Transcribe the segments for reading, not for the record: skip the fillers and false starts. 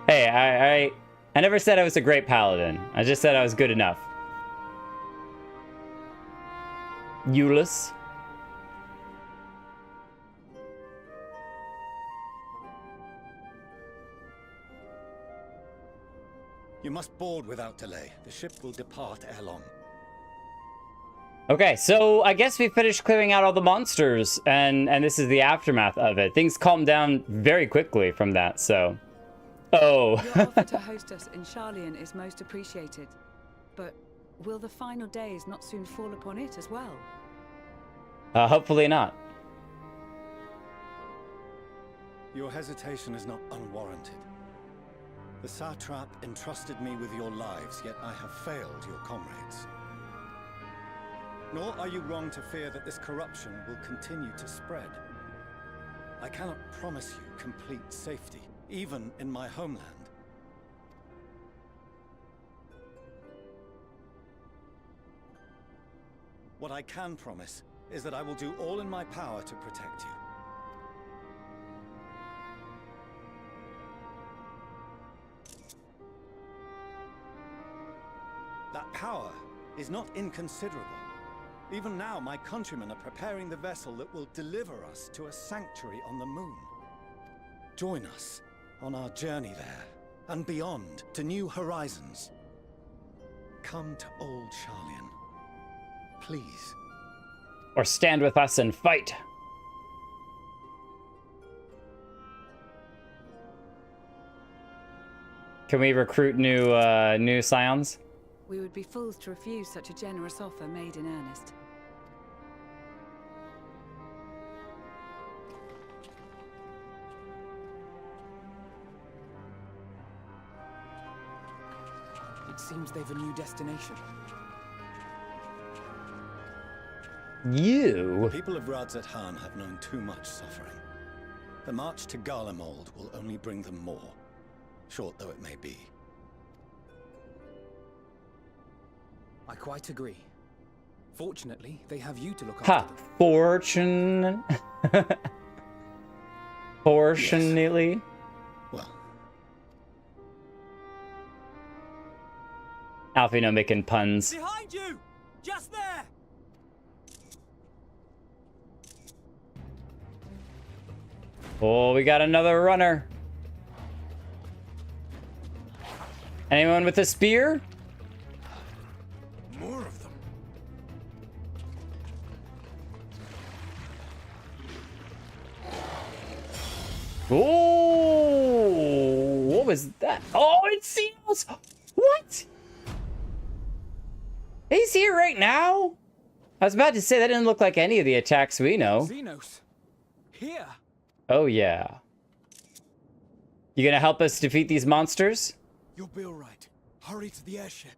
Hey, I never said I was a great paladin. I just said I was good enough. Jullus. You must board without delay. The ship will depart ere long. Okay, so I guess we finished clearing out all the monsters, and this is the aftermath of it. Things calmed down very quickly from that, so... Oh. Your offer to host us in Charlian is most appreciated. But will the final days not soon fall upon it as well? Hopefully not. Your hesitation is not unwarranted. The satrap entrusted me with your lives, yet I have failed your comrades. Nor are you wrong to fear that this corruption will continue to spread. I cannot promise you complete safety, even in my homeland. What I can promise is that I will do all in my power to protect you. That power is not inconsiderable. Even now, my countrymen are preparing the vessel that will deliver us to a sanctuary on the moon. Join us on our journey there, and beyond, to new horizons. Come to old Charlian, please. Or stand with us and fight. Can we recruit new Scions? We would be fools to refuse such a generous offer made in earnest. It seems they've a new destination. You? The people of Radzat-Han have known too much suffering. The march to Garlemald will only bring them more, short though it may be. I quite agree. Fortunately, they have you to look Ha! after them. Fortunately? Yes. Well, Alfie, no making puns. Behind you! Just there! Oh, we got another runner. Anyone with a spear? more of them. Oh, what was that? Oh, it's Zenos. What? He's here right now? I was about to say that didn't look like any of the attacks we know. Zenos! Here! Oh, yeah. You gonna help us defeat these monsters? You'll be alright. Hurry to the airship.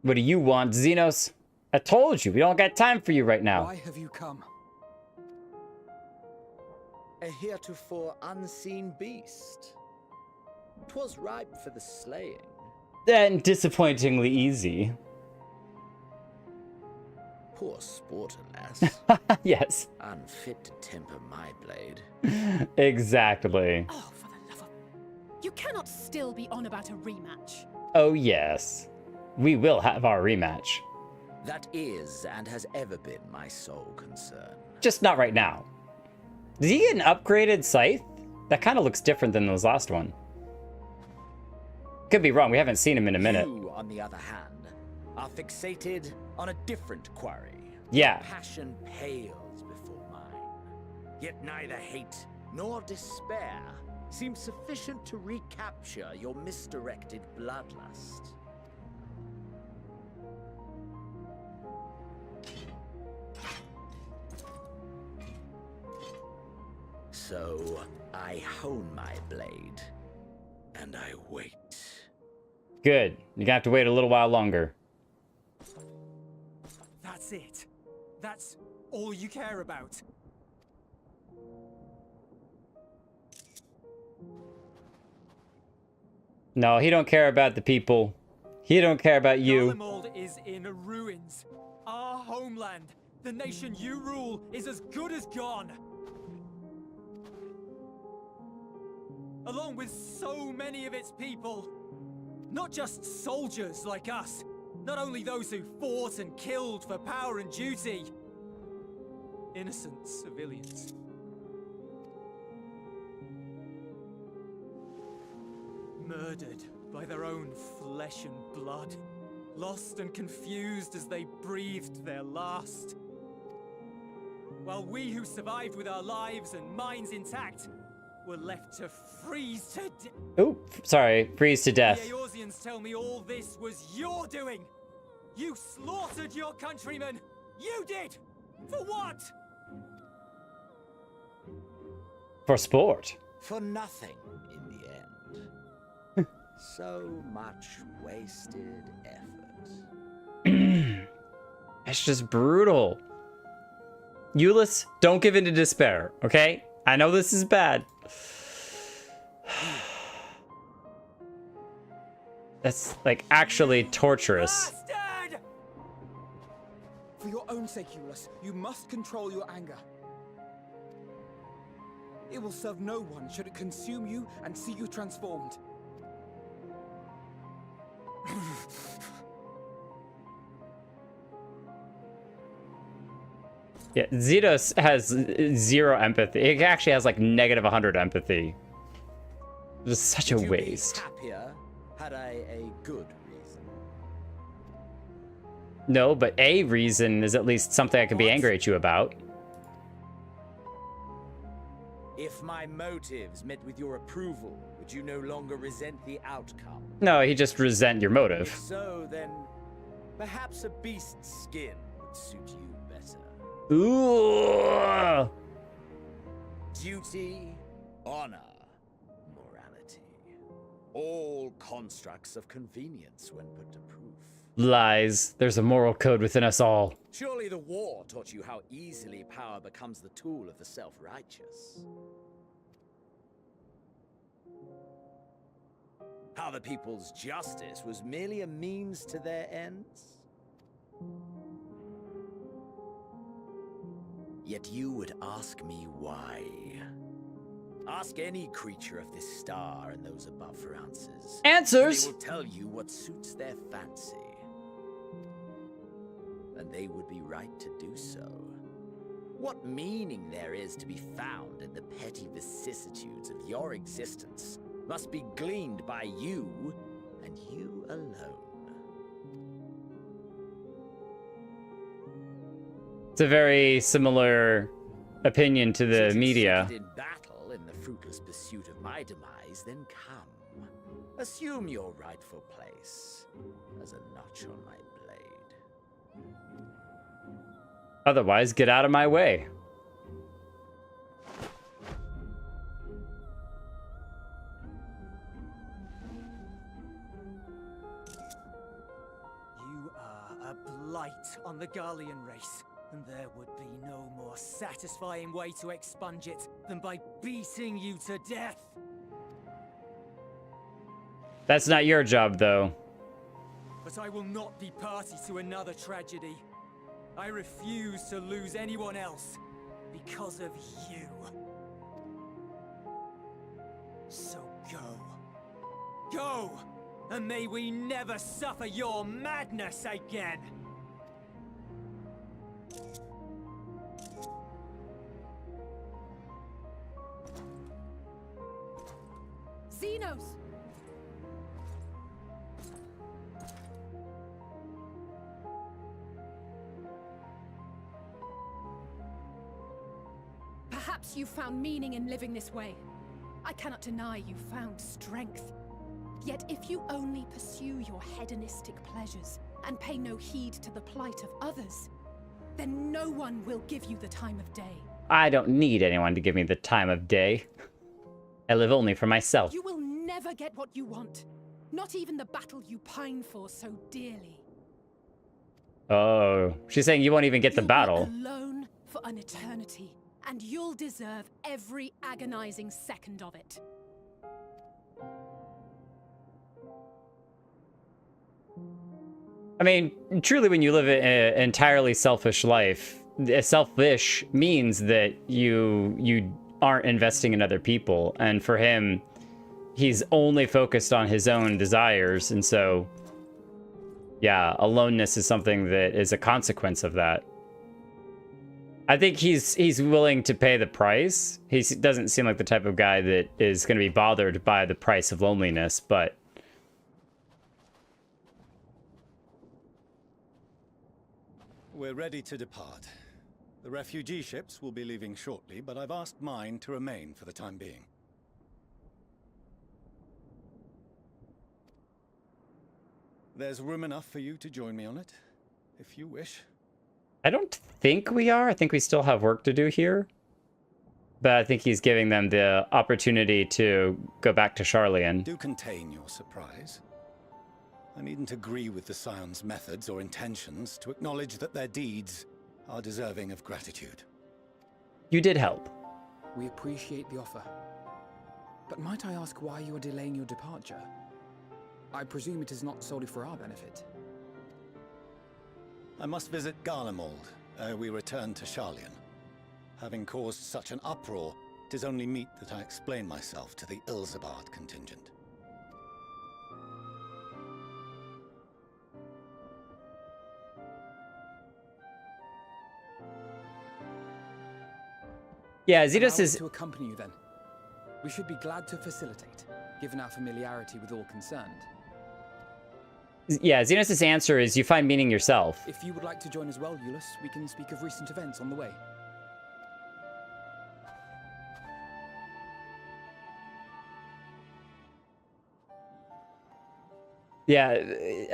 What do you want, Zenos? I told you, we don't got time for you right now. Why have you come? A heretofore unseen beast. 'Twas ripe for the slaying. And disappointingly easy. Poor sport, alas. Yes. Unfit to temper my blade. Exactly. Oh, for the love of... You cannot still be on about a rematch. Oh, yes. We will have our rematch. That is and has ever been my sole concern. Just not right now. Did he get an upgraded scythe? That kind of looks different than his last one. Could be wrong. We haven't seen him in a minute. You, on the other hand, are fixated on a different quarry. Yeah. Your passion pales before mine. Yet neither hate nor despair seems sufficient to recapture your misdirected bloodlust. So, I hone my blade, and I wait. Good. You're gonna have to wait a little while longer. That's it. That's all you care about. No, he don't care about the people. He don't care about you. Garlemald is in ruins. Our homeland, the nation you rule, is as good as gone. Along with so many of its people. Not just soldiers like us. Not only those who fought and killed for power and duty. Innocent civilians. Murdered by their own flesh and blood. Lost and confused as they breathed their last. While we who survived with our lives and minds intact were left to freeze to death. Oh, sorry, freeze to death. The Eorzeans tell me all this was your doing. You slaughtered your countrymen. You did. For what? For sport. For nothing in the end. So much wasted effort. It's just brutal. Jullus, don't give in to despair, okay? I know this is bad. That's, like, actually torturous. Bastard! For your own sake, Jullus, you must control your anger. It will serve no one should it consume you and see you transformed. Yeah, Zenos has 0 empathy. It actually has like negative 100 empathy. It's such a waste. Happier had I a good reason. No, but a reason is at least something I can be angry at you about. If my motives met with your approval, would you no longer resent the outcome? No, he just resent your motive. If so, then perhaps a beast's skin would suit you better. Ooh. Duty, honor, morality. All constructs of convenience when put to proof. Lies. There's a moral code within us all. Surely the war taught you how easily power becomes the tool of the self-righteous. How the people's justice was merely a means to their ends. Yet you would ask me why. Ask any creature of this star and those above for answers. Answers! They will tell you what suits their fancy. And they would be right to do so. What meaning there is to be found in the petty vicissitudes of your existence must be gleaned by you, and you alone. It's a very similar opinion to the Should you media. sit in battle in the fruitless pursuit of my demise, then come. Assume your rightful place as a notch on my blade. Otherwise, get out of my way. You are a blight on the Garlean race, and there would be no more satisfying way to expunge it than by beating you to death. That's not your job, though. But I will not be party to another tragedy. I refuse to lose anyone else because of you. So go. Go! And may we never suffer your madness again! Zenos! Perhaps you found meaning in living this way. I cannot deny you found strength. Yet if you only pursue your hedonistic pleasures and pay no heed to the plight of others, then no one will give you the time of day. I don't need anyone to give me the time of day. I live only for myself. You will never get what you want. Not even the battle you pine for so dearly. Oh, she's saying you won't even get the You'll battle. be alone for an eternity, and you'll deserve every agonizing second of it. I mean, truly, when you live an entirely selfish life, selfish means that you aren't investing in other people. And for him, he's only focused on his own desires. And so, yeah, aloneness is something that is a consequence of that. I think he's willing to pay the price. He doesn't seem like the type of guy that is going to be bothered by the price of loneliness, but... We're ready to depart. The refugee ships will be leaving shortly, but I've asked mine to remain for the time being. There's room enough for you to join me on it, if you wish. I don't think we are. I think we still have work to do here. But I think he's giving them the opportunity to go back to Sharlayan. Do contain your surprise. I needn't agree with the Scions' methods or intentions to acknowledge that their deeds are deserving of gratitude. You did help. We appreciate the offer. But might I ask why you are delaying your departure? I presume it is not solely for our benefit. I must visit Garlemald ere we return to Sharlayan. Having caused such an uproar, it is only meet that I explain myself to the Ilzabard contingent. Yeah, Zenos Allow is... us to accompany you then. We should be glad to facilitate, given our familiarity with all concerned. Yeah, Zenos' answer is you find meaning yourself. If you would like to join as well, Jullus, we can speak of recent events on the way. Yeah,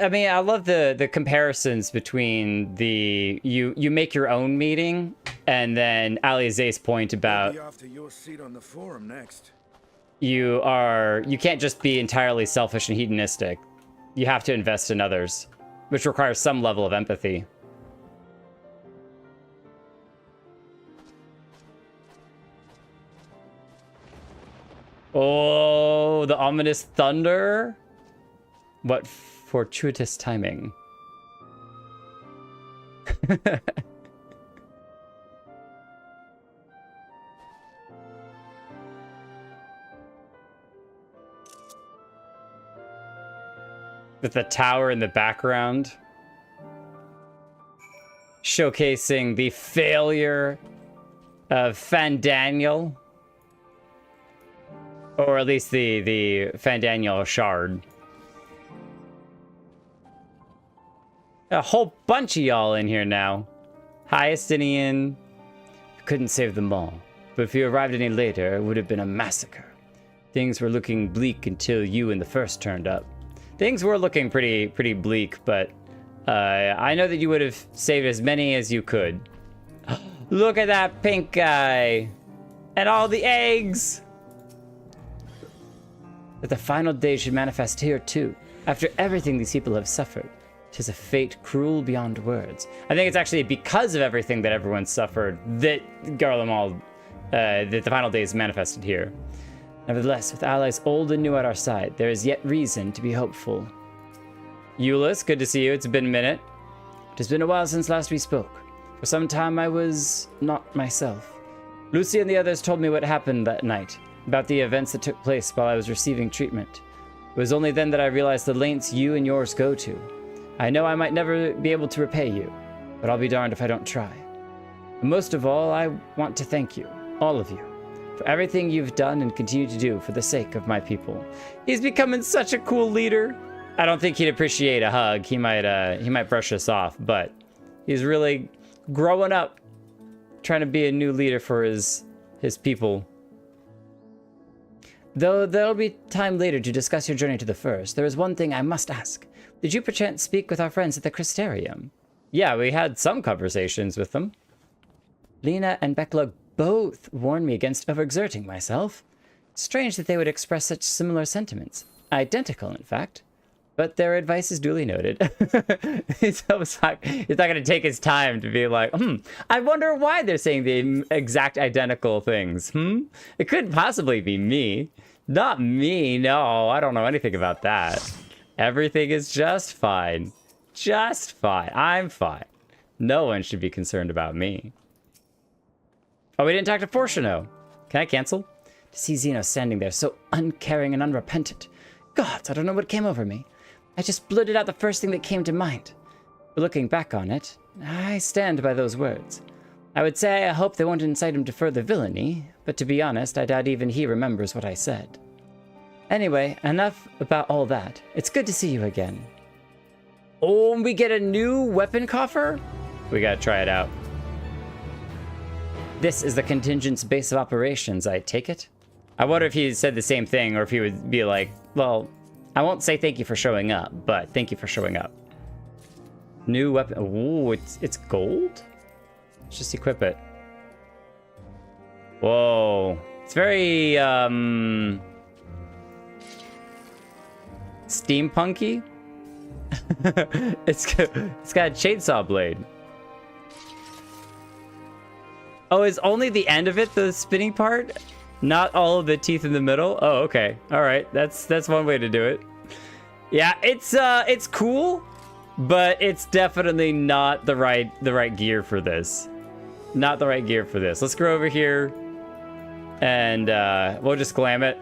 I mean, I love the comparisons between the you make your own meeting and then Aliaze's point about Be off to your seat on the forum next. you can't just be entirely selfish and hedonistic. You have to invest in others, which requires some level of empathy. Oh, the ominous thunder. What fortuitous timing. With the tower in the background. Showcasing the failure of Fandaniel. Or at least the Fandaniel shard. A whole bunch of y'all in here now. Hi, Estinian. Couldn't save them all. But if you arrived any later, it would have been a massacre. Things were looking bleak until you and the first turned up. Things were looking pretty bleak, but I know that you would have saved as many as you could. Look at that pink guy. And all the eggs. That the final day should manifest here too. After everything these people have suffered. 'Tis a fate cruel beyond words. I think it's actually because of everything that everyone suffered that Garlemald, that the final days manifested here. Nevertheless, with allies old and new at our side, there is yet reason to be hopeful. Jullus, good to see you. It's been a minute. It has been a while since last we spoke. For some time I was not myself. Lucy and the others told me what happened that night, about the events that took place while I was receiving treatment. It was only then that I realized the lengths you and yours go to. I know I might never be able to repay you, but I'll be darned if I don't try. And most of all, I want to thank you, all of you, for everything you've done and continue to do for the sake of my people. He's becoming such a cool leader. I don't think he'd appreciate a hug. He might brush us off, but he's really growing up, trying to be a new leader for his people. Though there'll be time later to discuss your journey to the First, there is one thing I must ask. Did you perchance speak with our friends at the Crystarium? Yeah, we had some conversations with them. Lena and Bekla both warned me against overexerting myself. Strange that they would express such similar sentiments. Identical, in fact. But their advice is duly noted. He's not going to take his time to be like, I wonder why they're saying the exact identical things. It couldn't possibly be me. Not me, no. I don't know anything about that. Everything is just fine. Just fine. I'm fine. No one should be concerned about me. Oh, we didn't talk to Fortuno. Can I cancel? To see Zenos standing there, so uncaring and unrepentant. Gods, I don't know what came over me. I just blurted out the first thing that came to mind. But looking back on it, I stand by those words. I would say I hope they won't incite him to further villainy, but to be honest, I doubt even he remembers what I said. Anyway, enough about all that. It's good to see you again. Oh, and we get a new weapon coffer? We gotta try it out. This is the contingent's base of operations, I take it? I wonder if he said the same thing, or if he would be like, well, I won't say thank you for showing up, but thank you for showing up. New weapon. Ooh, it's gold? Let's just equip it. Whoa. It's very, steampunky? It's got a chainsaw blade. Oh, is only the end of it the spinning part? Not all of the teeth in the middle? Oh, okay. All right. That's one way to do it. Yeah, it's cool, but it's definitely not the right gear for this. Not the right gear for this. Let's go over here and we'll just glam it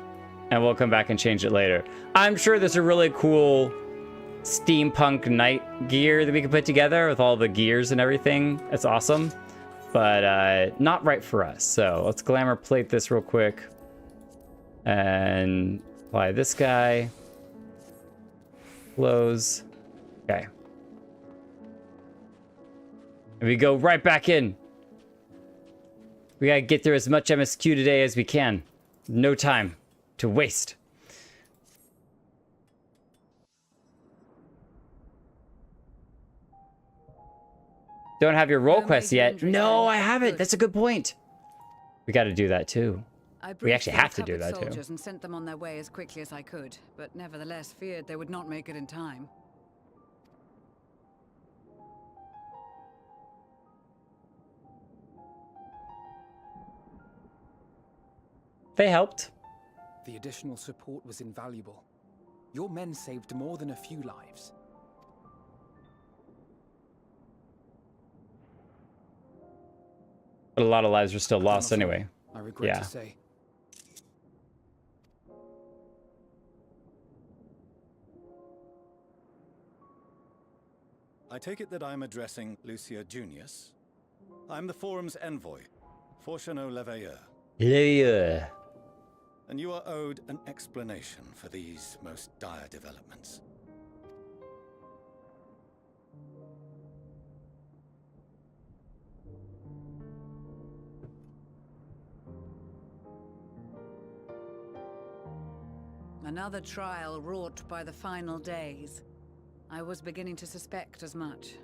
and we'll come back and change it later. I'm sure there's a really cool steampunk knight gear that we can put together with all the gears and everything. That's awesome. But not right for us. So let's glamour plate this real quick. And apply this guy. Close. Okay. And we go right back in. We gotta get through as much MSQ today as we can. No time to waste. Don't have your role quest yet. No, I haven't. That's a good point. We got to do that too. We actually have to do that too. And sent them on their way as quickly as I could, but nevertheless feared they would not make it in time. They helped. The additional support was invaluable. Your men saved more than a few lives. But a lot of lives are still lost anyway. I regret to say. I take it that I'm addressing Lucia Junius. I'm the Forum's envoy, Fortuno Leveilleur. Leveilleur. And you are owed an explanation for these most dire developments. Another trial wrought by the final days. I was beginning to suspect as much.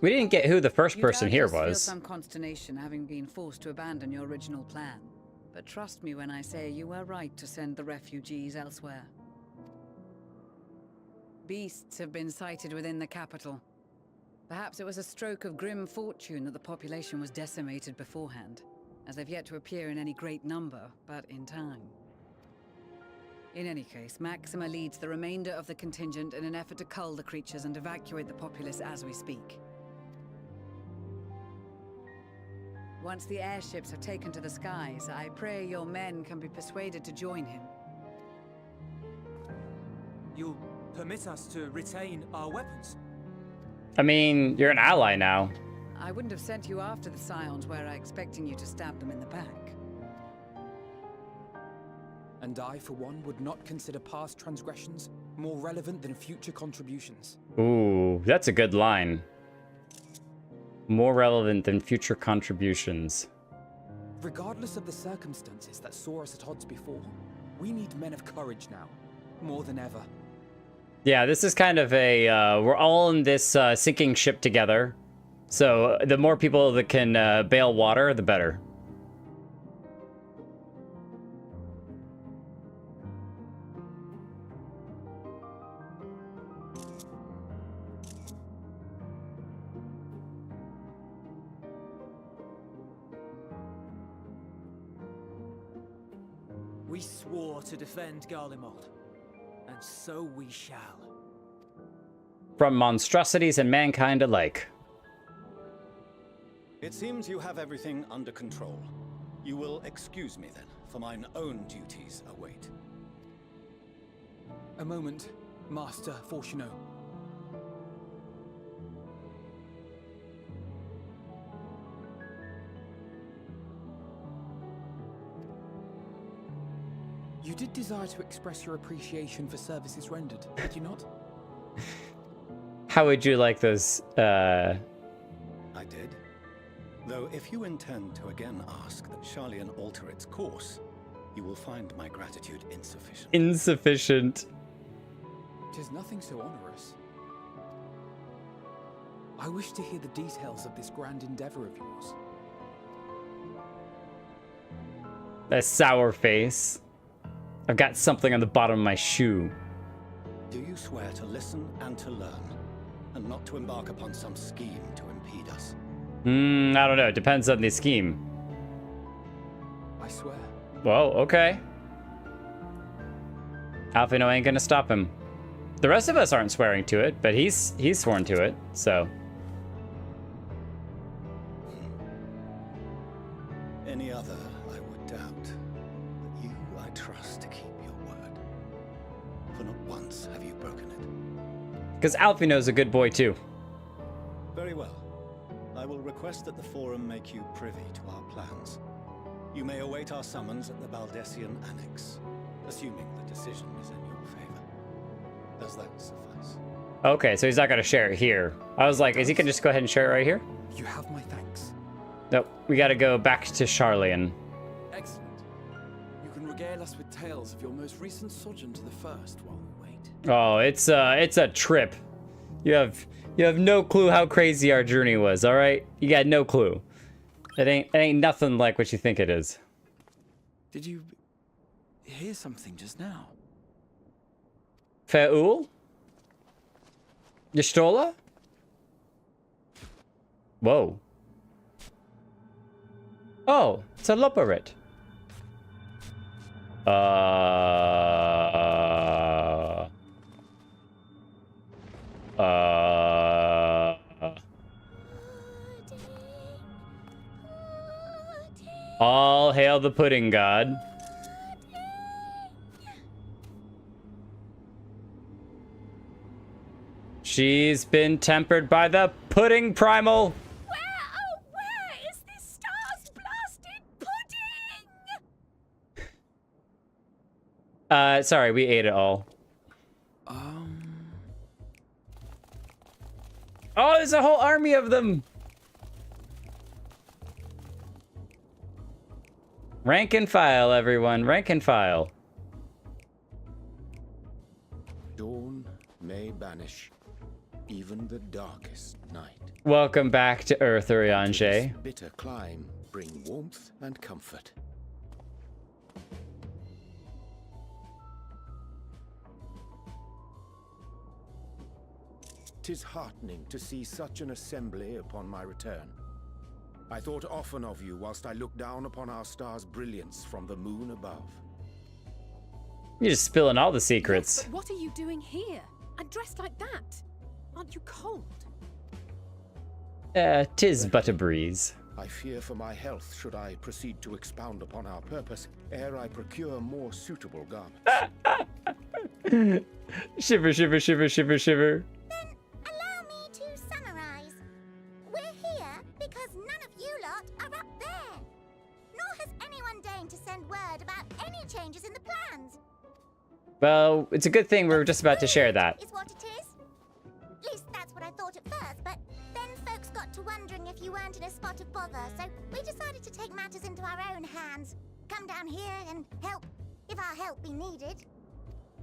We didn't get who the first person here feel was. Some consternation having been forced to abandon your original plan. But trust me when I say you were right to send the refugees elsewhere. Beasts have been sighted within the capital. Perhaps it was a stroke of grim fortune that the population was decimated beforehand, as they've yet to appear in any great number, but in time. In any case, Maxima leads the remainder of the contingent in an effort to cull the creatures and evacuate the populace as we speak. Once the airships have taken to the skies, I pray your men can be persuaded to join him. You'll permit us to retain our weapons? I mean, you're an ally now. I wouldn't have sent you after the Scions were I expecting you to stab them in the back. And I, for one, would not consider past transgressions more relevant than future contributions. Ooh, that's a good line. More relevant than future contributions. Regardless of the circumstances that saw us at odds before, we need men of courage now, more than ever. Yeah, this is kind of a, we're all in this sinking ship together. So the more people that can bail water, the better. We swore to defend Garlemald, and so we shall. From monstrosities and mankind alike. It seems you have everything under control. You will excuse me then, for mine own duties await. A moment, Master Fortuno. You did desire to express your appreciation for services rendered, did you not? How would you like those, I did. Though if you intend to again ask that Sharlayan alter its course, you will find my gratitude insufficient. insufficient? Tis nothing so onerous. I wish to hear the details of this grand endeavor of yours. That sour face. I've got something on the bottom of my shoe. Do you swear to listen and to learn, and not to embark upon some scheme to impede us? I don't know. It depends on the scheme. I swear. Well, okay. Alphino ain't gonna stop him. The rest of us aren't swearing to it, but he's sworn to it, so. Any other, I would doubt. But you, I trust to keep your word. For not once have you broken it. Because Alphino's a good boy, too. Very well. I will request that the Forum make you privy to our plans. You may await our summons at the Baldessian Annex, assuming the decision is in your favor. Does that suffice? Okay, so he's not gonna share it here. I was like, is he gonna just go ahead and share it right here? You have my thanks. Nope, we gotta go back to Sharlayan. Excellent. You can regale us with tales of your most recent sojourn to the First while we wait. Oh, it's a trip. You have no clue how crazy our journey was, alright? You got no clue. It ain't nothing like what you think it is. Did you hear something just now? Fe'ul? Y'shtola? Whoa. Oh, it's a loperit. All hail the pudding god. She's been tempered by the pudding primal. Where is this star's blasted pudding? Sorry, we ate it all. Oh, there's a whole army of them. Rank and file, everyone. Rank and file. Dawn may banish even the darkest night. Welcome back to Earth, Urianger. This bitter climb bring warmth and comfort. Tis heartening to see such an assembly upon my return. I thought often of you whilst I looked down upon our star's brilliance from the moon above. You're just spilling all the secrets. Yes, but what are you doing here? And dressed like that? Aren't you cold? 'Tis but a breeze. I fear for my health should I proceed to expound upon our purpose ere I procure more suitable garments. Shiver, shiver, shiver, shiver, shiver. Then allow me to summarize. We're here because none of you lot are up there. Nor has anyone deigned to send word about any changes in the plans. Well, it's a good thing we were just about to share that. Is what it is. At least that's what I thought at first, but then folks got to wondering if you weren't in a spot of bother, so we decided to take matters into our own hands. Come down here and help, if our help be needed.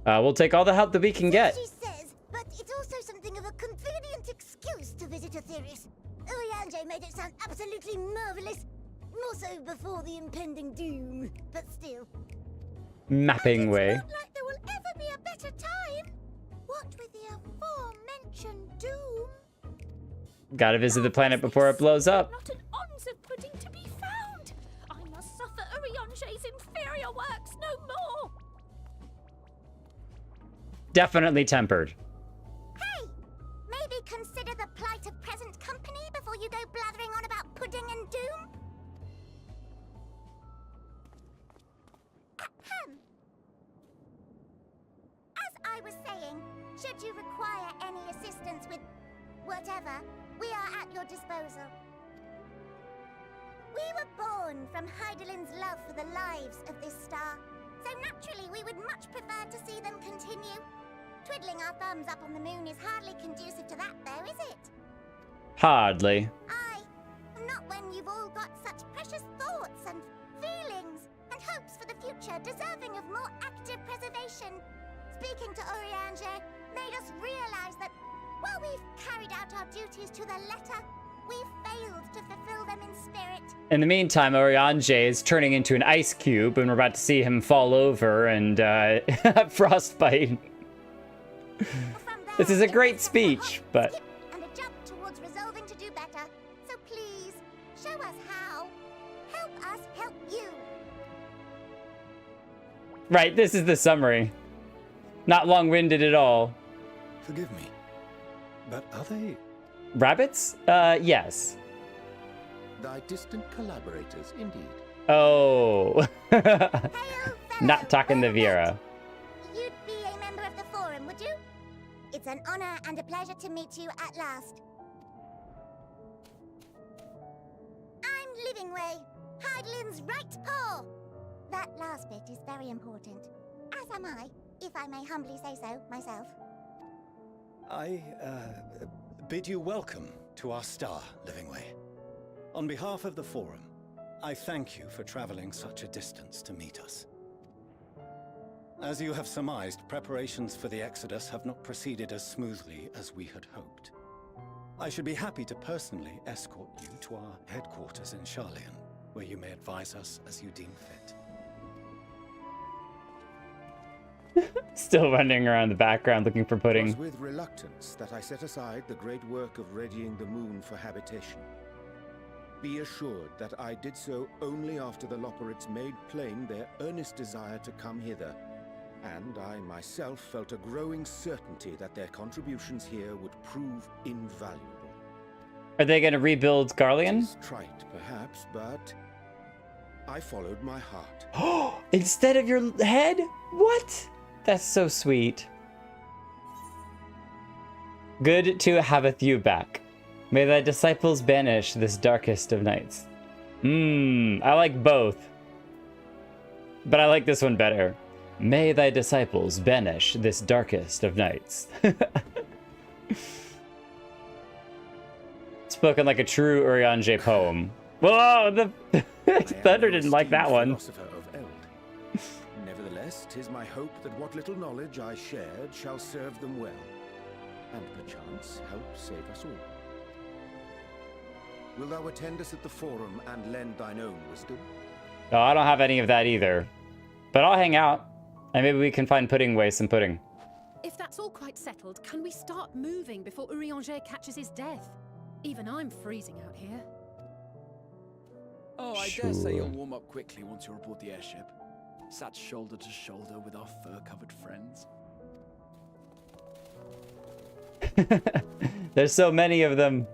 We'll take all the help that we can get. She says, but it's also something of a convenient excuse to visit Etheris. Urianger made it sound absolutely marvelous. More so before the impending doom, but still. Mapping way. It's not like there will ever be a better time. What with the aforementioned doom? Gotta visit the planet before it blows up. Not an ounce of pudding to be found. I must suffer Urianger's inferior works no more. definitely tempered. Hey! Maybe consider the plight of present company before you go blathering on about pudding and doom? Ahem. As I was saying, should you require any assistance with whatever, we are at your disposal. We were born from Hydaelyn's love for the lives of this star, so naturally we would much prefer to see them continue. Twiddling our thumbs up on the moon is hardly conducive to that, though, is it? Hardly. Aye, not when you've all got such precious thoughts and feelings and hopes for the future deserving of more active preservation. Speaking to Urianger made us realize that while we've carried out our duties to the letter, we've failed to fulfill them in spirit. In the meantime, Urianger is turning into an ice cube, and we're about to see him fall over and frostbite. This is a great speech, but... And a jump towards resolving to do better. So please, show us how. Help us help you. Right, this is the summary. Not long-winded at all. Forgive me, but are they... Rabbits? Yes. Thy distant collaborators, indeed. Oh. Hail, Not talking to fellow Vera. You'd be a member of the Forum, would you? It's an honor and a pleasure to meet you at last. I'm Livingway, Hydaelyn's right paw. That last bit is very important, as am I, if I may humbly say so myself. I, bid you welcome to our star, Livingway. On behalf of the Forum, I thank you for traveling such a distance to meet us. As you have surmised, preparations for the Exodus have not proceeded as smoothly as we had hoped. I should be happy to personally escort you to our headquarters in Scions, where you may advise us as you deem fit. Still running around the background looking for It pudding. was with reluctance that I set aside the great work of readying the moon for habitation. Be assured that I did so only after the Loperites made plain their earnest desire to come hither, and I myself felt a growing certainty that their contributions here would prove invaluable. Are they going to rebuild Garlean? It's trite, perhaps, but I followed my heart. Instead of your head? What? That's so sweet. Good to haveth you back. May thy disciples banish this darkest of nights. I like both. But I like this one better. May thy disciples banish this darkest of nights. Spoken like a true Urianger poem. Whoa, the Thunder didn't like that one. Philosopher of Eld. Nevertheless, 'tis my hope that what little knowledge I shared shall serve them well, and perchance help save us all. Will thou attend us at the Forum and lend thine own wisdom? No, I don't have any of that either. But I'll hang out, and maybe we can find Pudding Way some pudding. If that's all quite settled, can we start moving before Urianger catches his death? Even I'm freezing out here. Oh, I dare say you'll warm up quickly once you're aboard the airship. Sat shoulder to shoulder with our fur-covered friends. There's so many of them.